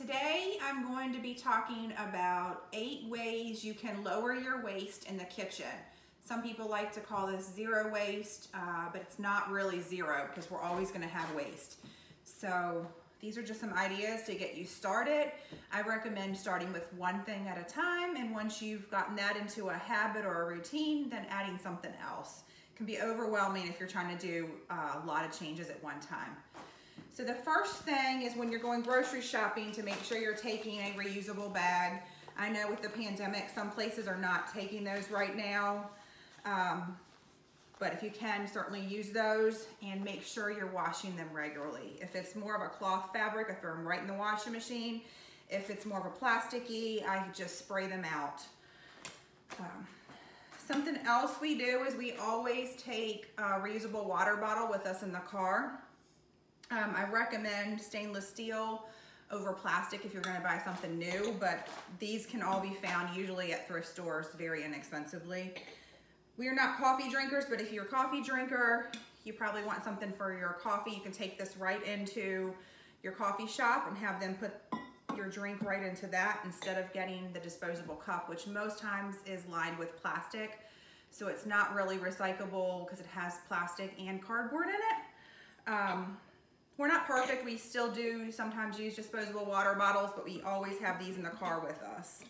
Today I'm going to be talking about 8 ways you can lower your waste in the kitchen. Some people like to call this zero waste, but it's not really zero because we're always going to have waste. So these are just some ideas to get you started. I recommend starting with one thing at a time, and once you've gotten that into a habit or a routine, then adding something else. It can be overwhelming if you're trying to do a lot of changes at one time. So the first thing is when you're going grocery shopping to make sure you're taking a reusable bag. I know with the pandemic, some places are not taking those right now. But if you can, certainly use those and make sure you're washing them regularly. If it's more of a cloth fabric, I throw them right in the washing machine. If it's more of a plasticky, I just spray them out. Something else we do is we always take a reusable water bottle with us in the car. I recommend stainless steel over plastic if you're going to buy something new, but these can all be found usually at thrift stores very inexpensively. We are not coffee drinkers, but if you're a coffee drinker, you probably want something for your coffee. You can take this right into your coffee shop and have them put your drink right into that instead of getting the disposable cup, which most times is lined with plastic. So it's not really recyclable because it has plastic and cardboard in it. We're not perfect. We still do sometimes use disposable water bottles, but we always have these in the car with us.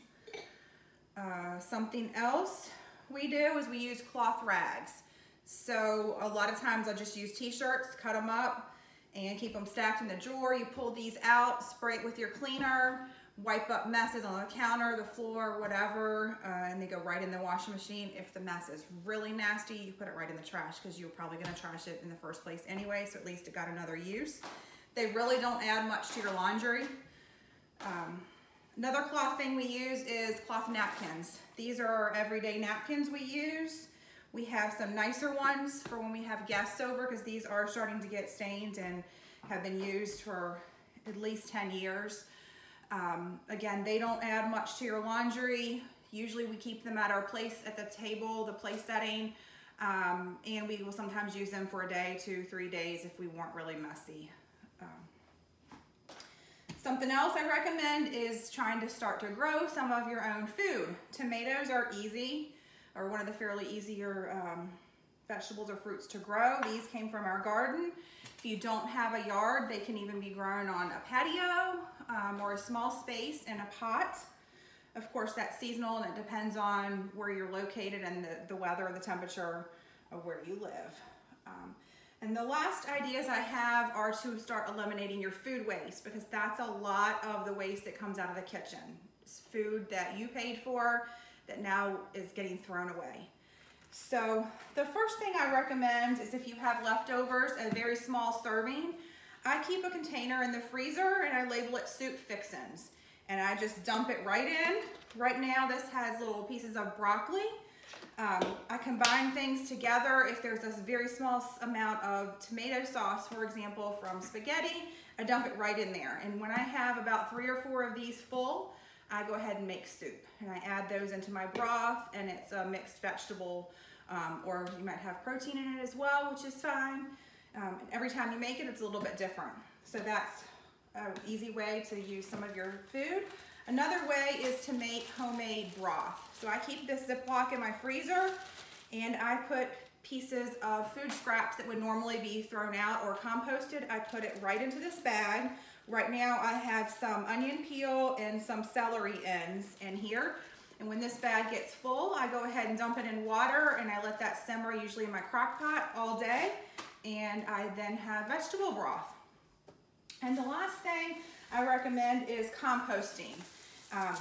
Something else we do is we use cloth rags. So a lot of times I'll just use t-shirts, cut them up, and keep them stacked in the drawer. You pull these out, spray it with your cleaner, wipe up messes on the counter, the floor, whatever, and they go right in the washing machine. If the mess is really nasty, you put it right in the trash because you're probably gonna trash it in the first place anyway, so at least it got another use. They really don't add much to your laundry. Another cloth thing we use is cloth napkins. These are our everyday napkins we use. We have some nicer ones for when we have guests over because these are starting to get stained and have been used for at least 10 years. Again, they don't add much to your laundry. Usually we keep them at our place at the table, the place setting, and we will sometimes use them for a day, 2-3 days if we weren't really messy. Something else I recommend is trying to start to grow some of your own food. Tomatoes are easy, or one of the fairly easier vegetables or fruits to grow. These came from our garden. If you don't have a yard, they can even be grown on a patio or a small space in a pot. Of course, that's seasonal and it depends on where you're located and the weather and the temperature of where you live. And the last ideas I have are to start eliminating your food waste because that's a lot of the waste that comes out of the kitchen. It's food that you paid for that now is getting thrown away. So the first thing I recommend is if you have leftovers, a very small serving, I keep a container in the freezer and I label it soup fixins. And I just dump it right in. Right now this has little pieces of broccoli. I combine things together. If there's a very small amount of tomato sauce, for example, from spaghetti, I dump it right in there. And when I have about 3 or 4 of these full, I go ahead and make soup. And I add those into my broth, and it's a mixed vegetable, or you might have protein in it as well, which is fine. And every time you make it, it's a little bit different. So that's an easy way to use some of your food. Another way is to make homemade broth. So I keep this Ziploc in my freezer and I put pieces of food scraps that would normally be thrown out or composted. I put it right into this bag. Right now I have some onion peel and some celery ends in here. And when this bag gets full, I go ahead and dump it in water and I let that simmer usually in my crock pot all day. And I then have vegetable broth. And the last thing I recommend is composting.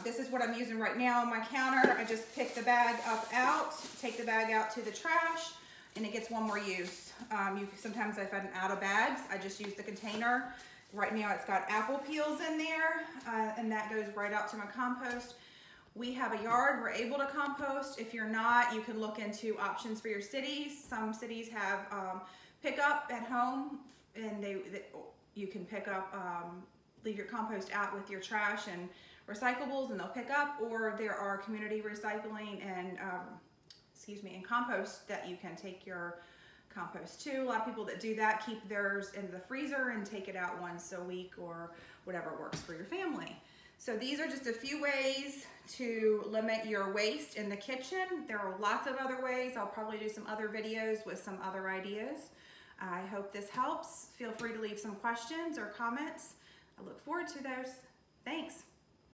This is what I'm using right now on my counter. I just pick the bag up out, take the bag out to the trash, and it gets one more use. Sometimes if I'm out of bags, I just use the container. Right now it's got apple peels in there, and that goes right out to my compost. We have a yard, we're able to compost. If you're not, you can look into options for your cities. Some cities have pickup at home, and you can pick up, leave your compost out with your trash and recyclables and they'll pick up, or there are community recycling and and compost that you can take your compost too. A lot of people that do that keep theirs in the freezer and take it out once a week or whatever works for your family. So these are just a few ways to limit your waste in the kitchen. There are lots of other ways. I'll probably do some other videos with some other ideas. I hope this helps. Feel free to leave some questions or comments. I look forward to those. Thanks.